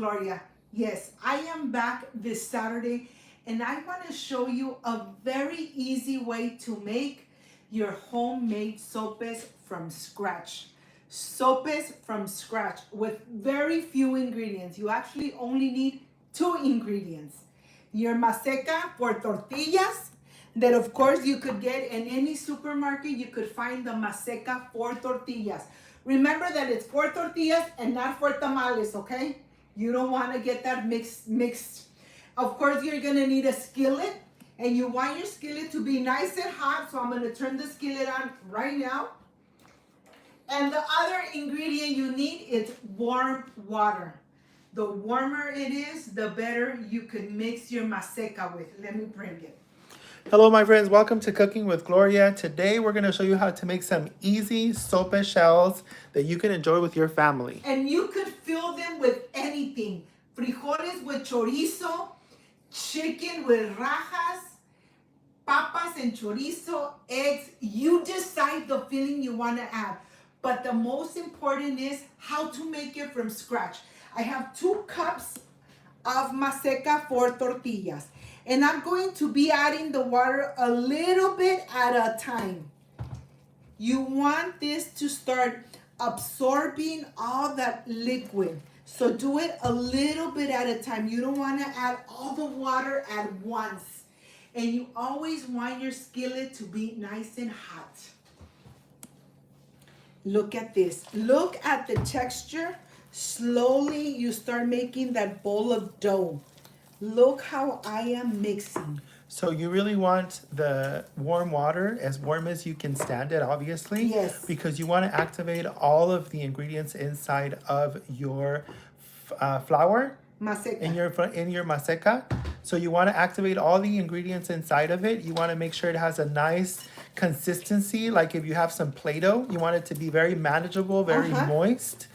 Gloria. Yes, I am back this Saturday and I want to show you a very easy way to make your homemade sopes from scratch. Sopes from scratch with very few ingredients. You actually only need 2 ingredients. Your maseca for tortillas that of course you could get in any supermarket. You could find the maseca for tortillas. Remember that it's for tortillas and not for tamales, okay? You don't want to get that mixed. Of course, you're going to need a skillet, and you want your skillet to be nice and hot, so I'm going to turn the skillet on right now. And the other ingredient you need is warm water. The warmer it is, the better you could mix your maseca with. Let me bring it. Hello my friends, welcome to Cooking with Gloria. Today we're going to show you how to make some easy sope shells that you can enjoy with your family. And you could fill them with anything. Frijoles with chorizo, chicken with rajas, papas and chorizo, eggs. You decide the filling you want to add. But the most important is how to make it from scratch. I have 2 cups of maseca for tortillas. And I'm going to be adding the water a little bit at a time. You want this to start absorbing all that liquid. So do it a little bit at a time. You don't want to add all the water at once. And you always want your skillet to be nice and hot. Look at this. Look at the texture. Slowly you start making that bowl of dough. Look how I am mixing. So you really want the warm water, as warm as you can stand it, obviously. Yes. Because you want to activate all of the ingredients inside of your flour. Maseca. In your maseca. So you want to activate all the ingredients inside of it. You want to make sure it has a nice consistency. Like if you have some Play-Doh, you want it to be very manageable, very moist.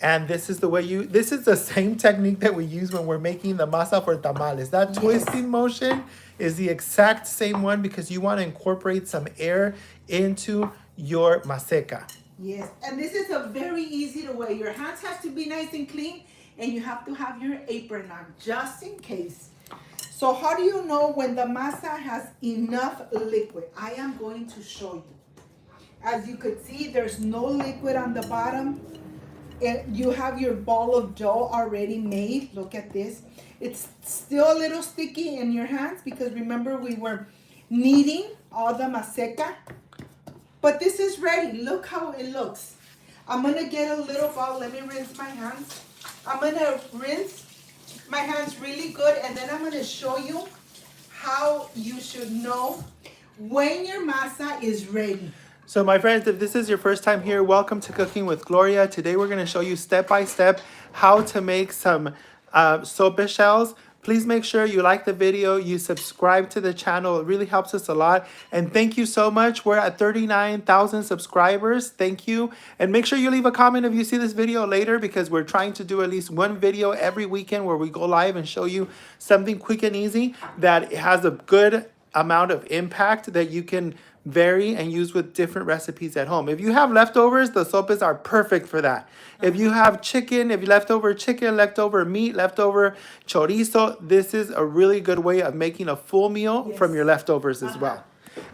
And this is the same technique that we use when we're making the masa for tamales. That twisting motion is the exact same one because you want to incorporate some air into your maseca. Yes, and this is a very easy way. Your hands have to be nice and clean, and you have to have your apron on just in case. So how do you know when the masa has enough liquid? I am going to show you. As you could see, there's no liquid on the bottom. You have your ball of dough already made. Look at this. It's still a little sticky in your hands because remember we were kneading all the maseca. But this is ready. Look how it looks. I'm going to get a little bowl. Let me rinse my hands. I'm going to rinse my hands really good, and then I'm going to show you how you should know when your masa is ready. So my friends, if this is your first time here, welcome to Cooking with Gloria. Today we're going to show you step by step how to make some sope shells. Please make sure you like the video, you subscribe to the channel. It really helps us a lot. And thank you so much. We're at 39,000 subscribers. Thank you. And make sure you leave a comment if you see this video later because we're trying to do at least 1 video every weekend where we go live and show you something quick and easy that has a good amount of impact that you can vary and use with different recipes at home. If you have leftovers, the sopes are perfect for that. If you have chicken, if you leftover chicken, leftover meat, leftover chorizo, this is a really good way of making a full meal from your leftovers as well.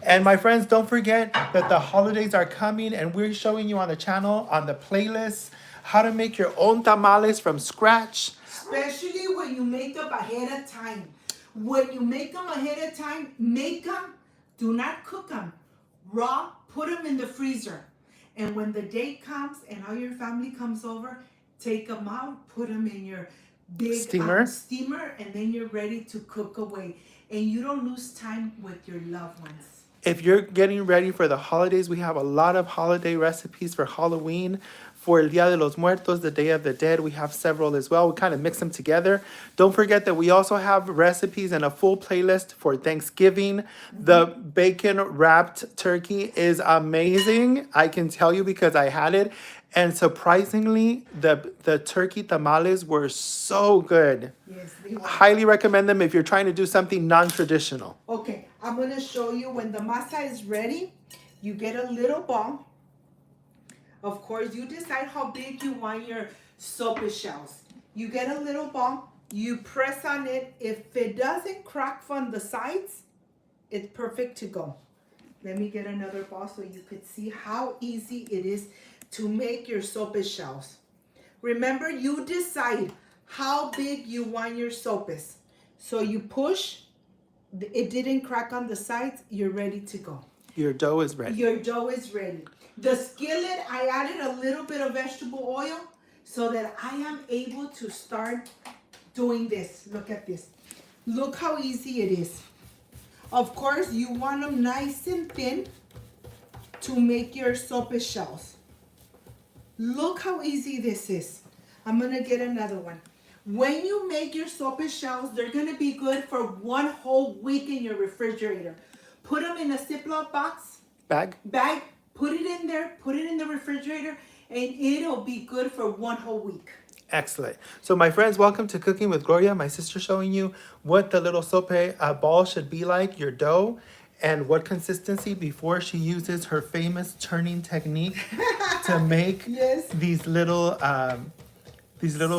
And my friends, don't forget that the holidays are coming and we're showing you on the channel, on the playlist, how to make your own tamales from scratch. Especially when you make them ahead of time. When you make them ahead of time, make them, do not cook them. Raw, put them in the freezer. And when the date comes and all your family comes over, take them out, put them in your big steamer, and then you're ready to cook away. And you don't lose time with your loved ones. If you're getting ready for the holidays, we have a lot of holiday recipes for Halloween, for El Día de los Muertos, the Day of the Dead. We have several as well. We kind of mix them together. Don't forget that we also have recipes and a full playlist for Thanksgiving. The bacon wrapped turkey is amazing. I can tell you because I had it. And surprisingly, the turkey tamales were so good. Yes, they were. Highly recommend them if you're trying to do something non-traditional. Okay, I'm going to show you when the masa is ready. You get a little ball. Of course, you decide how big you want your sope shells. You get a little ball, you press on it. If it doesn't crack from the sides, it's perfect to go. Let me get another ball so you could see how easy it is to make your sope shells. Remember, you decide how big you want your sopes. So you push, it didn't crack on the sides, you're ready to go. Your dough is ready. Your dough is ready. The skillet, I added a little bit of vegetable oil so that I am able to start doing this. Look at this. Look how easy it is. Of course, you want them nice and thin to make your sope shells. Look how easy this is. I'm gonna get another one. When you make your sope shells, they're gonna be good for 1 whole week in your refrigerator. Put them in a Ziploc box. Bag? Put it in there, put it in the refrigerator, and it'll be good for 1 whole week. Excellent. So my friends, welcome to Cooking with Gloria. My sister showing you what the little sope ball should be like, your dough, and what consistency before she uses her famous turning technique to make Yes. these little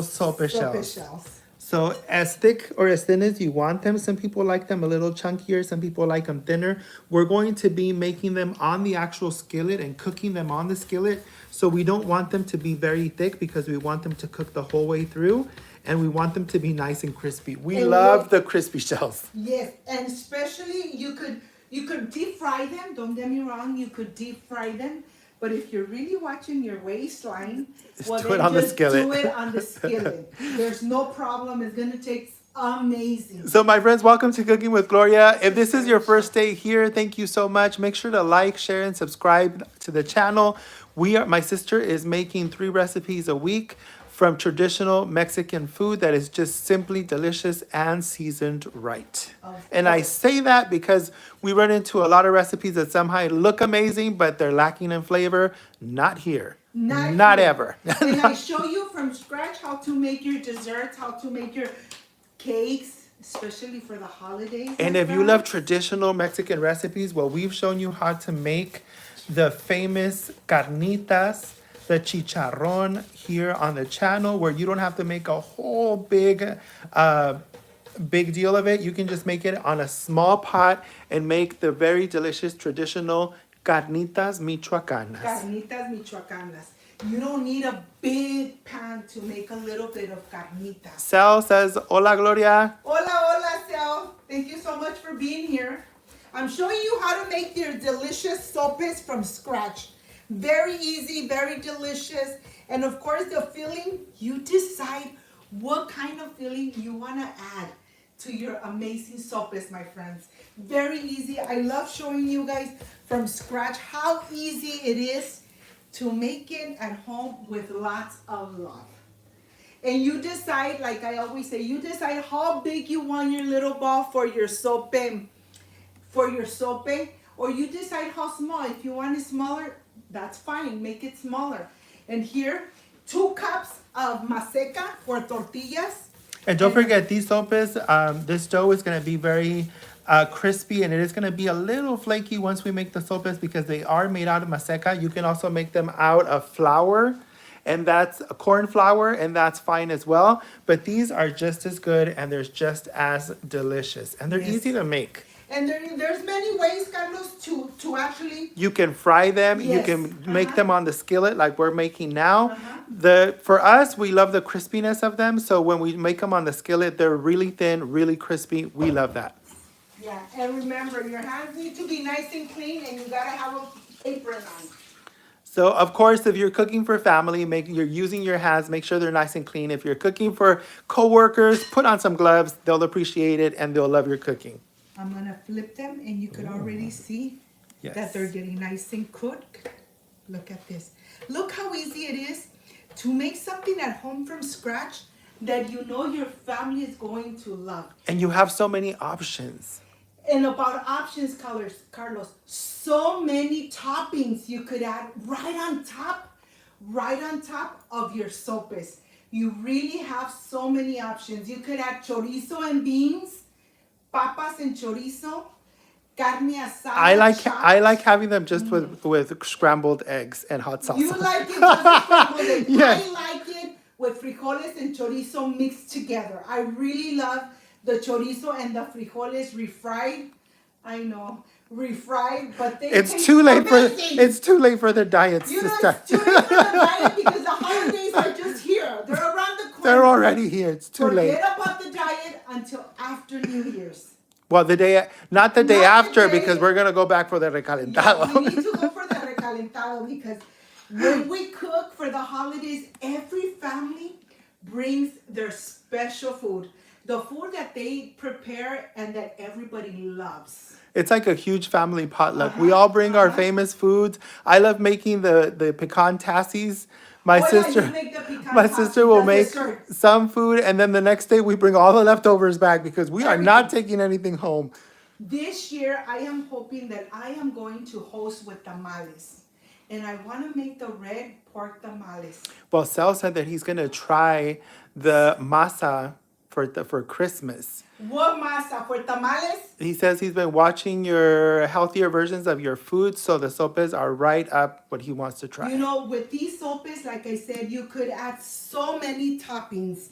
sope shells. shells. So as thick or as thin as you want them. Some people like them a little chunkier. Some people like them thinner. We're going to be making them on the actual skillet and cooking them on the skillet. So we don't want them to be very thick because we want them to cook the whole way through. And we want them to be nice and crispy. We love the crispy shells. Yes, and especially you could deep fry them. Don't get me wrong, you could deep fry them. But if you're really watching your waistline, well, do it then on the just skillet. do it on the skillet. There's no problem. It's gonna taste amazing. So my friends, welcome to Cooking with Gloria. If this is your first day here, thank you so much. Make sure to like, share, and subscribe to the channel. My sister is making 3 recipes a week from traditional Mexican food that is just simply delicious and seasoned right. And I say that because we run into a lot of recipes that somehow look amazing, but they're lacking in flavor. Not here. Not here. ever. And I show you from scratch how to make your desserts, how to make your cakes, especially for the holidays. And if you love traditional Mexican recipes, well, we've shown you how to make the famous carnitas, the chicharrón here on the channel, where you don't have to make a whole big deal of it. You can just make it on a small pot and make the very delicious traditional carnitas michoacanas. Carnitas michoacanas. You don't need a big pan to make a little bit of carnitas. Sal says, hola, Gloria. Hola, Sal. Thank you so much for being here. I'm showing you how to make your delicious sopes from scratch. Very easy, very delicious. And of course, the filling, you decide what kind of filling you want to add to your amazing sopes, my friends. Very easy. I love showing you guys from scratch how easy it is to make it at home with lots of love. And you decide, like I always say, you decide how big you want your little ball for your sope, or you decide how small. If you want it smaller, that's fine. Make it smaller. And here, 2 cups of maseca for tortillas. And don't forget, these sopes, this dough is going to be very crispy, and it is going to be a little flaky once we make the sopes because they are made out of maseca. You can also make them out of flour, and that's corn flour, and that's fine as well. But these are just as good, and they're just as delicious, and they're easy to make. And there's many ways, Carlos, to actually... You can fry them. Yes. You can make them on the skillet like we're making now. For us, we love the crispiness of them. So when we make them on the skillet, they're really thin, really crispy. We love that. Yeah, and remember, your hands need to be nice and clean, and you gotta have a apron on. So, of course, if you're cooking for family, you're using your hands, make sure they're nice and clean. If you're cooking for coworkers, put on some gloves. They'll appreciate it, and they'll love your cooking. I'm gonna flip them, and you can already see that they're getting nice and cooked. Look at this. Look how easy it is to make something at home from scratch that you know your family is going to love. And you have so many options. And about options, Carlos, so many toppings you could add right on top of your sopes. You really have so many options. You could add chorizo and beans, papas and chorizo, carne asada. I like having them just with scrambled eggs and hot salsa. You like it just scrambled eggs. Yes. I like it with frijoles and chorizo mixed together. I really love the chorizo and the frijoles refried. I know, refried, but they It's taste too late amazing. it's too late for the diets You to know, start. it's too late for the diet because the holidays are just here. They're around the corner. They're already here. It's too late. Forget about the diet until after New Year's. Well, not the day Not the after, day- because we're gonna go back for the recalentado. Yeah, we need to go for the recalentado because when we cook for the holidays, every family brings their special food. The food that they prepare and that everybody loves. It's like a huge family potluck. We all bring our famous foods. I love making the pecan tassis. My Oh, sister, yeah, you make the pecan my tassi, sister will the make dessert. some food, and then the next day we bring all the leftovers back because we are not taking anything home. This year, I am hoping that I am going to host with tamales. And I want to make the red pork tamales. Well, Sel said that he's gonna try the masa for Christmas. What masa? For tamales? He says he's been watching your healthier versions of your food, so the sopes are right up what he wants to try. You know, with these sopes, like I said, you could add so many toppings.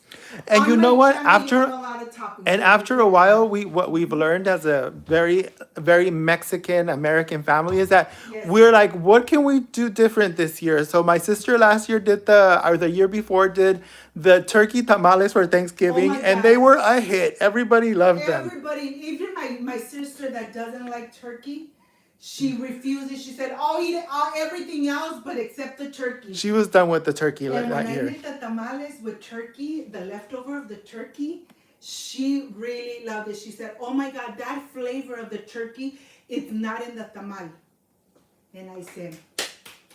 And you know what? After a while, what we've learned as a very Mexican American family is that Yes. we're like, what can we do different this year? So my sister last year did the year before did the turkey tamales for Thanksgiving, Oh my and God. they were a hit. Everybody loved them. Everybody, even my sister that doesn't like turkey, she refuses. She said, I'll eat everything else but except the turkey. She was done with the turkey And when that I year. made the tamales with turkey, the leftover of the turkey, she really loved it. She said, oh my God, that flavor of the turkey, it's not in the tamal. And I said,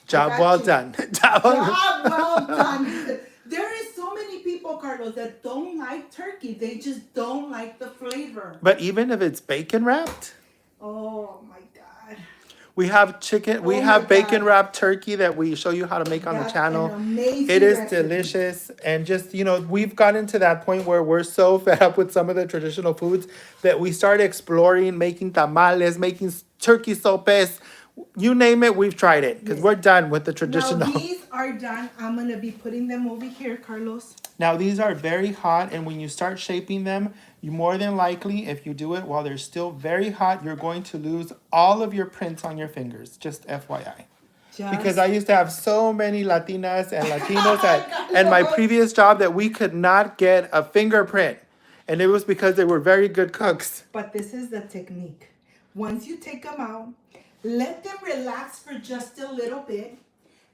Job well done. Job well done. There is so many people, Carlos, that don't like turkey. They just don't like the flavor. But even if it's bacon wrapped, Oh my God. we have chicken. We Oh have my bacon God. wrapped turkey that we show you how to make on the That's channel. an amazing It is recipe. delicious, and just we've gotten to that point where we're so fed up with some of the traditional foods that we start exploring making tamales, making turkey sopes. You name it, we've tried it because Yes. we're done with the Now traditional. these are done. I'm gonna be putting them over here, Carlos. Now these are very hot, and when you start shaping them, you more than likely, if you do it while they're still very hot, you're going to lose all of your prints on your fingers. Just FYI. Because I used to have so many Latinas and Latinos at my previous job that we could not get a fingerprint. And it was because they were very good cooks. But this is the technique. Once you take them out, let them relax for just a little bit.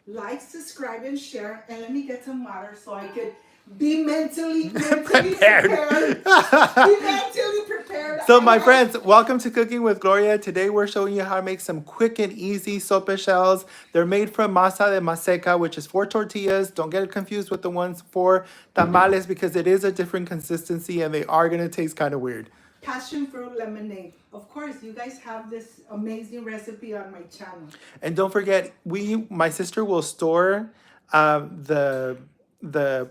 Like, subscribe, and share. And let me get some water so I could be mentally prepared. Be mentally prepared. So my friends, welcome to Cooking with Gloria. Today we're showing you how to make some quick and easy sopa shells. They're made from masa de maseca, which is for tortillas. Don't get it confused with the ones for tamales because it is a different consistency and they are going to taste kind of weird. Passion fruit lemonade. Of course, you guys have this amazing recipe on my channel. And don't forget, my sister will store the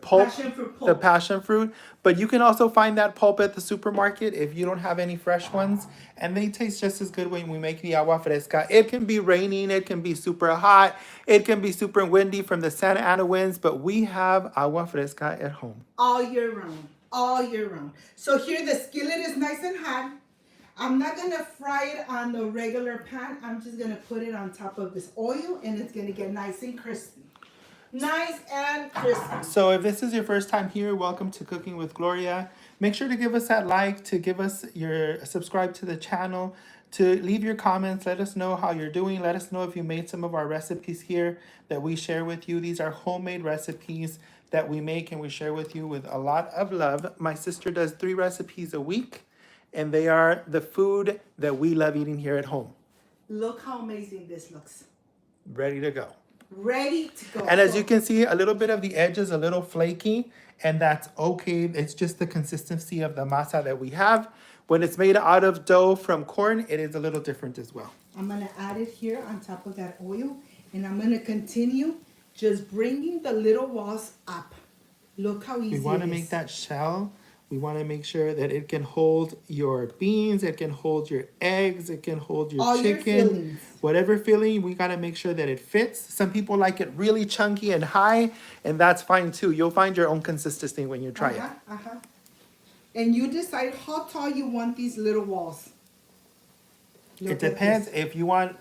pulp, Passion fruit pulp. the passion fruit, but you can also find that pulp at the supermarket if you don't have any fresh ones, and they taste just as good when we make the agua fresca. It can be raining, it can be super hot, it can be super windy from the Santa Ana winds, but we have agua fresca at home. All year round. All year round. So here the skillet is nice and hot. I'm not gonna fry it on the regular pan. I'm just gonna put it on top of this oil and it's gonna get nice and crispy. Nice and crispy. So if this is your first time here, welcome to Cooking with Gloria. Make sure to give us that like, to give us your subscribe to the channel, to leave your comments. Let us know how you're doing. Let us know if you made some of our recipes here that we share with you. These are homemade recipes that we make and we share with you with a lot of love. My sister does 3 recipes a week, and they are the food that we love eating here at home. Look how amazing this looks. Ready to go. Ready to go. And as you can see, a little bit of the edge is a little flaky, and that's okay. It's just the consistency of the masa that we have. When it's made out of dough from corn, it is a little different as well. I'm gonna add it here on top of that oil, and I'm gonna continue just bringing the little walls up. Look how easy We want to it is. make that shell. We want to make sure that it can hold your beans, it can hold your eggs, it can hold your All your chicken. fillings. Whatever filling, we got to make sure that it fits. Some people like it really chunky and high, and that's fine too. You'll find your own consistency when you try it. And you decide how tall you want these little walls. It depends if you want.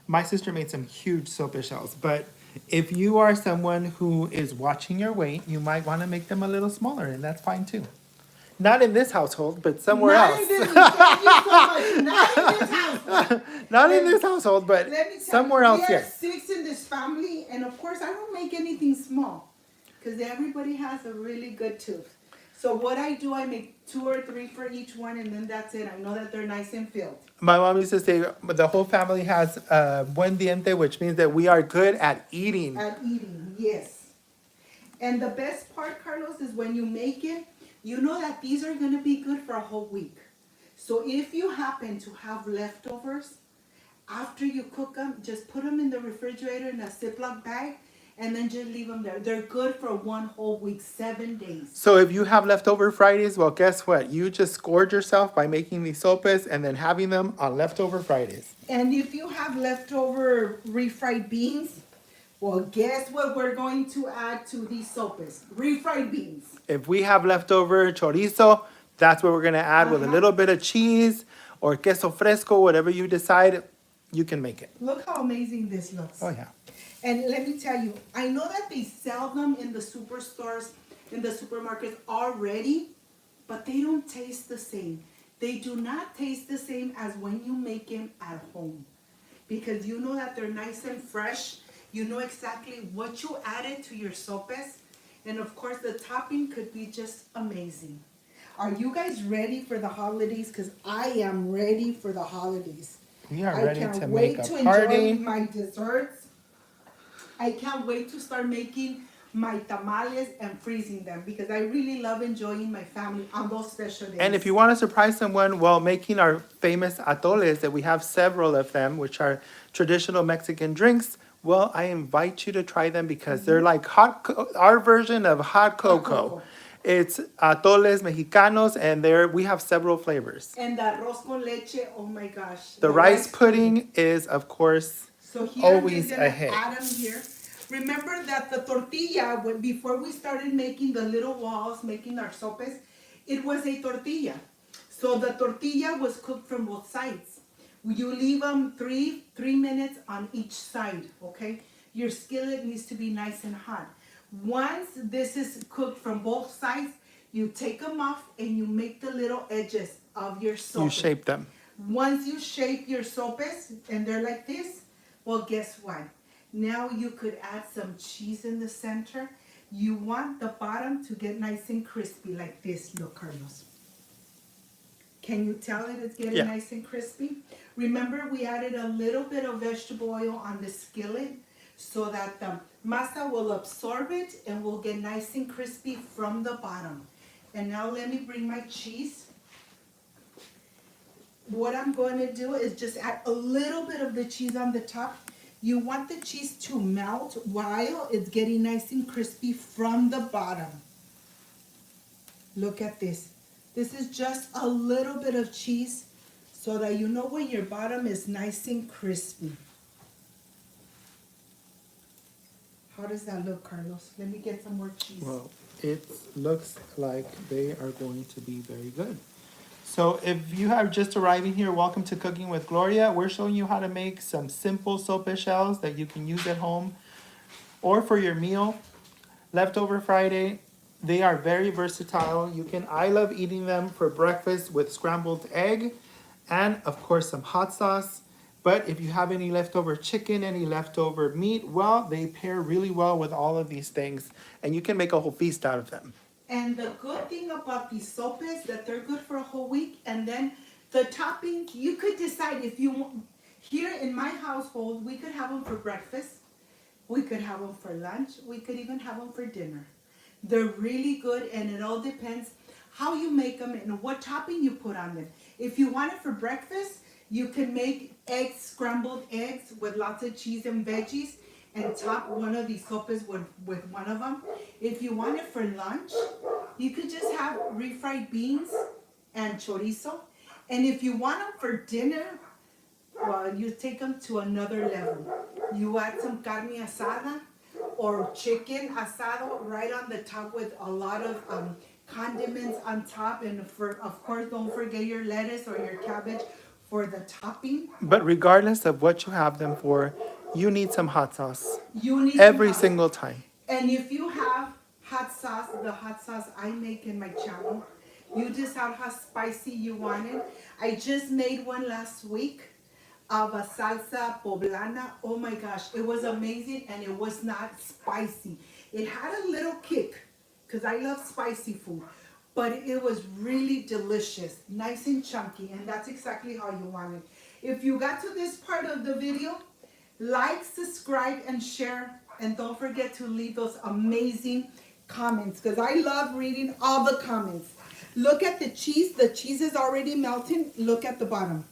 My sister made some huge sopa shells, but if you are someone who is watching your weight, you might want to make them a little smaller, and that's fine too. Not in this household, but somewhere else. Thank you so much. Not in this household. Not in this household, but somewhere else, yes. We are 6 in this family, and of course, I don't make anything small because everybody has a really good tooth. So what I do, I make 2 or 3 for each one, and then that's it. I know that they're nice and filled. My mom used to say the whole family has buen diente, which means that we are good at eating. At eating, yes. And the best part, Carlos, is when you make it, you know that these are going to be good for a whole week. So if you happen to have leftovers, after you cook them, just put them in the refrigerator in a Ziploc bag, and then just leave them there. They're good for 1 whole week, 7 days. So if you have leftover Fridays, well, guess what? You just gorge yourself by making these sopes and then having them on leftover Fridays. And if you have leftover refried beans, well, guess what we're going to add to these sopes? Refried beans. If we have leftover chorizo, that's what we're going to add with a little bit of cheese or queso fresco, whatever you decide, you can make it. Look how amazing this looks. Oh, yeah. And let me tell you, I know that they sell them in the superstores, in the supermarkets already, but they don't taste the same. They do not taste the same as when you make them at home. Because you know that they're nice and fresh. You know exactly what you added to your sopes. And of course, the topping could be just amazing. Are you guys ready for the holidays? Because I am ready for the holidays. We are ready to make a party. I can't wait to enjoy my desserts. I can't wait to start making my tamales and freezing them because I really love enjoying my family on those special days. And if you want to surprise someone while making our famous atoles, that we have several of them, which are traditional Mexican drinks, well, I invite you to try them because they're like our version of hot cocoa. It's atoles mexicanos, and we have several flavors. And the arroz con leche, oh my gosh. The rice pudding is, of course, so here always I'm a hit. Add them here. Remember that the tortilla, before we started making the little walls, making our sopes, it was a tortilla. So the tortilla was cooked from both sides. You leave them 3 minutes on each side, okay? Your skillet needs to be nice and hot. Once this is cooked from both sides, you take them off and you make the little edges of your sope. You shape them. Once you shape your sopes and they're like this, well, guess what? Now you could add some cheese in the center. You want the bottom to get nice and crispy like this. Look, Carlos. Can you tell that it's getting nice and crispy? Remember, we added a little bit of vegetable oil on the skillet so that the masa will absorb it and will get nice and crispy from the bottom. And now let me bring my cheese. What I'm going to do is just add a little bit of the cheese on the top. You want the cheese to melt while it's getting nice and crispy from the bottom. Look at this. This is just a little bit of cheese so that you know when your bottom is nice and crispy. How does that look, Carlos? Let me get some more cheese. Well, it looks like they are going to be very good. So if you are just arriving here, welcome to Cooking with Gloria. We're showing you how to make some simple sope shells that you can use at home or for your meal. Leftover Friday, they are very versatile. I love eating them for breakfast with scrambled egg and of course some hot sauce. But if you have any leftover chicken, any leftover meat, well, they pair really well with all of these things and you can make a whole feast out of them. And the good thing about these sopes is that they're good for a whole week. And then the topping, you could decide if you want. Here in my household, we could have them for breakfast. We could have them for lunch. We could even have them for dinner. They're really good, and it all depends how you make them and what topping you put on them. If you want it for breakfast, you can make scrambled eggs with lots of cheese and veggies. and top one of these sopes with one of them. If you want it for lunch, you could just have refried beans and chorizo. And if you want them for dinner, well, you take them to another level. You add some carne asada or chicken asado right on the top with a lot of condiments on top. And of course, don't forget your lettuce or your cabbage for the topping. But regardless of what you have them for, you need some hot sauce You need every some hot. single time. And if you have hot sauce, the hot sauce I make in my channel, you decide how spicy you want it. I just made one last week of a salsa poblana. Oh my gosh, it was amazing and it was not spicy. It had a little kick because I love spicy food, but it was really delicious, nice and chunky, and that's exactly how you want it. If you got to this part of the video, like, subscribe, and share, and don't forget to leave those amazing comments because I love reading all the comments. Look at the cheese. The cheese is already melting. Look at the bottom.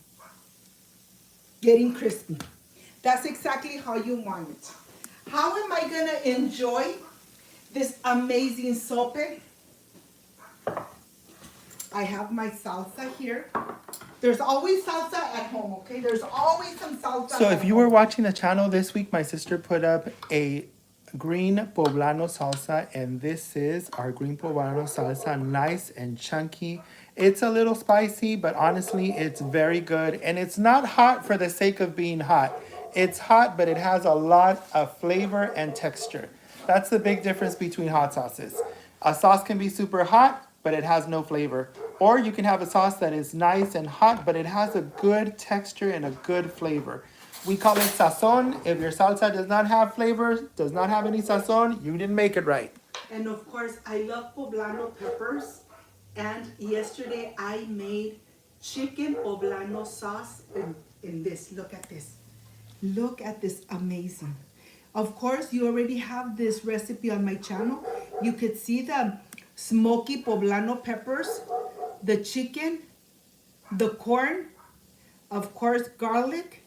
Getting crispy. That's exactly how you want it. How am I going to enjoy this amazing sope? I have my salsa here. There's always salsa at home, okay? There's always some salsa. So if you were watching the channel this week, my sister put up a green poblano salsa, and this is our green poblano salsa, nice and chunky. It's a little spicy, but honestly, it's very good. And it's not hot for the sake of being hot. It's hot, but it has a lot of flavor and texture. That's the big difference between hot sauces. A sauce can be super hot, but it has no flavor. Or you can have a sauce that is nice and hot, but it has a good texture and a good flavor. We call it sazon. If your salsa does not have flavor, does not have any sazon, you didn't make it right. And of course, I love poblano peppers. And yesterday I made chicken poblano sauce in this. Look at this. Look at this, amazing. Of course, you already have this recipe on my channel. You could see the smoky poblano peppers, the chicken, the corn, of course, garlic,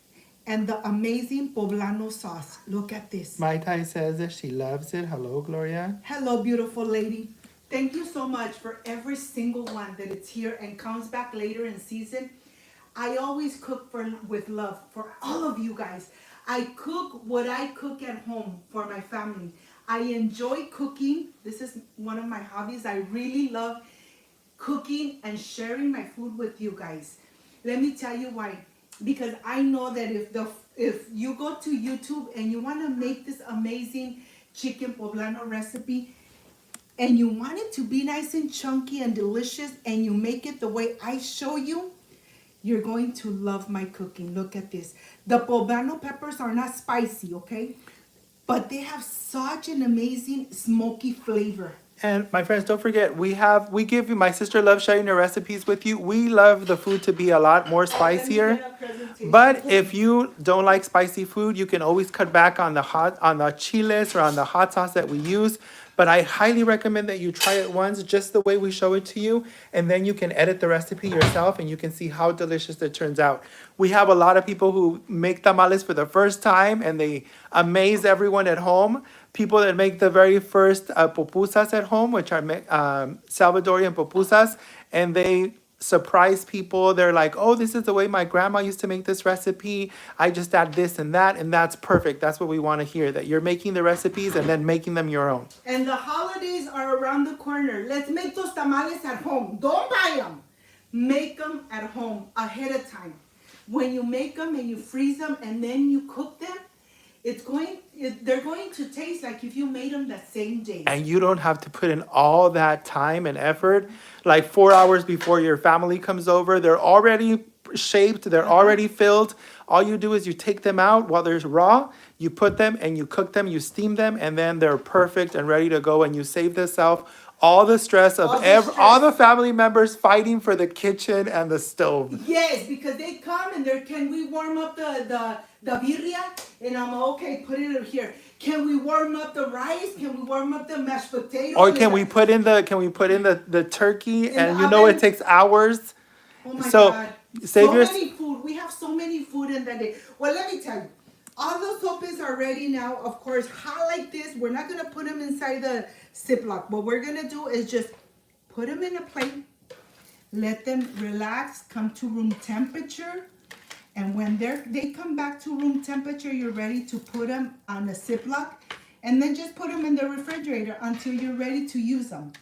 and the amazing poblano sauce. Look at this. Mai Tai says that she loves it. Hello, Gloria. Hello, beautiful lady. Thank you so much for every single one that it's here and comes back later in season. I always cook with love for all of you guys. I cook what I cook at home for my family. I enjoy cooking. This is one of my hobbies. I really love cooking and sharing my food with you guys. Let me tell you why. Because I know that if you go to YouTube and you want to make this amazing chicken poblano recipe, and you want it to be nice and chunky and delicious, and you make it the way I show you, you're going to love my cooking. Look at this. The poblano peppers are not spicy, okay? But they have such an amazing smoky flavor. And my friends, don't forget, we give you, my sister loves sharing her recipes with you. We love the food to be a lot more spicier. But if you don't like spicy food, you can always cut back on the chiles or on the hot sauce that we use. But I highly recommend that you try it once, just the way we show it to you, and then you can edit the recipe yourself and you can see how delicious it turns out. We have a lot of people who make tamales for the first time and they amaze everyone at home. People that make the very first pupusas at home, which are Salvadorian pupusas, and they surprise people. They're like, oh, this is the way my grandma used to make this recipe. I just add this and that's perfect. That's what we want to hear, that you're making the recipes and then making them your own. And the holidays are around the corner. Let's make those tamales at home. Don't buy them. Make them at home ahead of time. When you make them and you freeze them and then you cook them, they're going to taste like if you made them that same day. And you don't have to put in all that time and effort. Like 4 hours before your family comes over, they're already shaped, they're already filled. All you do is you take them out while they're raw, you put them and you cook them, you steam them, and then they're perfect and ready to go. And you save yourself all the stress of all the family members fighting for the kitchen and the stove. Yes, because they come and can we warm up the birria? And I'm okay, put it here. Can we warm up the rice? Can we warm up the mashed potatoes? Or can we put in the turkey? And you know it takes hours. Oh my God. Save so many food. We have so many food in that day. Well, let me tell you. all those sopes are ready now. Of course, hot like this. We're not gonna put them inside the Ziploc. What we're gonna do is just put them in a plate, let them relax, come to room temperature. And when they come back to room temperature, you're ready to put them on a Ziploc. And then just put them in the refrigerator until you're ready to use them.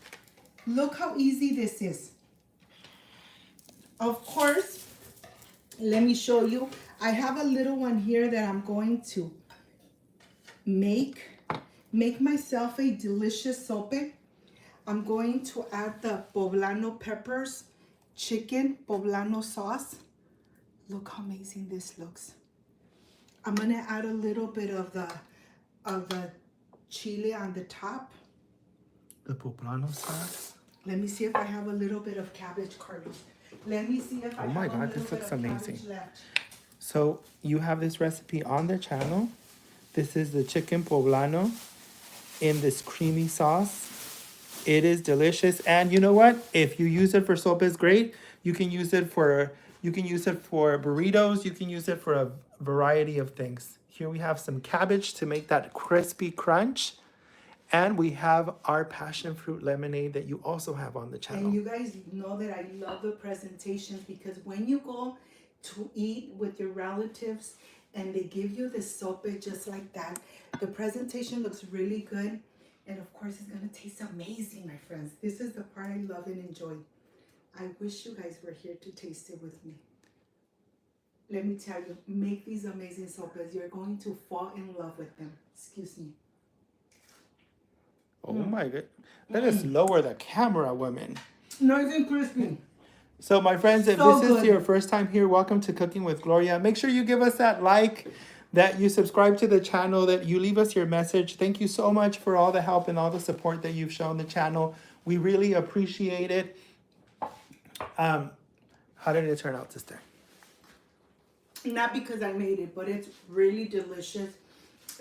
Look how easy this is. Of course, let me show you. I have a little one here that I'm going to make myself a delicious sope. I'm going to add the poblano peppers, chicken poblano sauce. Look how amazing this looks. I'm gonna add a little bit of the chili on the top. The poblano sauce. Let me see if I have a little bit of cabbage, Carlos. Let me see if I have a little this looks bit of amazing. cabbage left. So you have this recipe on the channel. This is the chicken poblano in this creamy sauce. It is delicious, and you know what? If you use it for sopes, great. You can use it for burritos. You can use it for a variety of things. Here we have some cabbage to make that crispy crunch, and we have our passion fruit lemonade that you also have on the channel. And you guys know that I love the presentations, because when you go to eat with your relatives and they give you the sope just like that, the presentation looks really good. And of course, it's gonna taste amazing, my friends. This is the part I love and enjoy. I wish you guys were here to taste it with me. Let me tell you, make these amazing sopes. You're going to fall in love with them. Excuse me. Oh my god. Let us lower the camera, women. Nice and crispy. So my friends, if So this is good. your first time here, welcome to Cooking with Gloria. Make sure you give us that like, that you subscribe to the channel, that you leave us your message. Thank you so much for all the help and all the support that you've shown the channel. We really appreciate it. How did it turn out, sister? Not because I made it, but it's really delicious.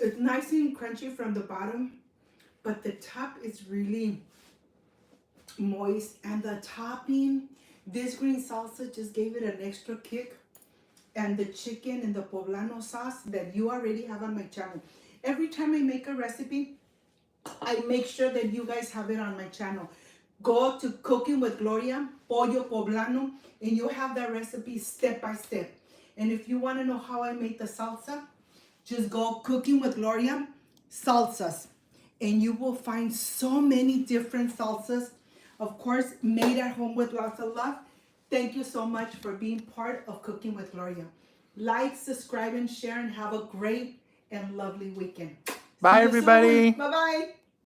It's nice and crunchy from the bottom, but the top is really moist. And the topping, this green salsa just gave it an extra kick. And the chicken and the poblano sauce that you already have on my channel. Every time I make a recipe, I make sure that you guys have it on my channel. Go to Cooking with Gloria, Pollo Poblano, and you'll have that recipe step by step. And if you want to know how I make the salsa, just go Cooking with Gloria, salsas. And you will find so many different salsas. Of course, made at home with lots of love. Thank you so much for being part of Cooking with Gloria. Like, subscribe, and share, and have a great and lovely weekend. Bye, everybody. Bye-bye.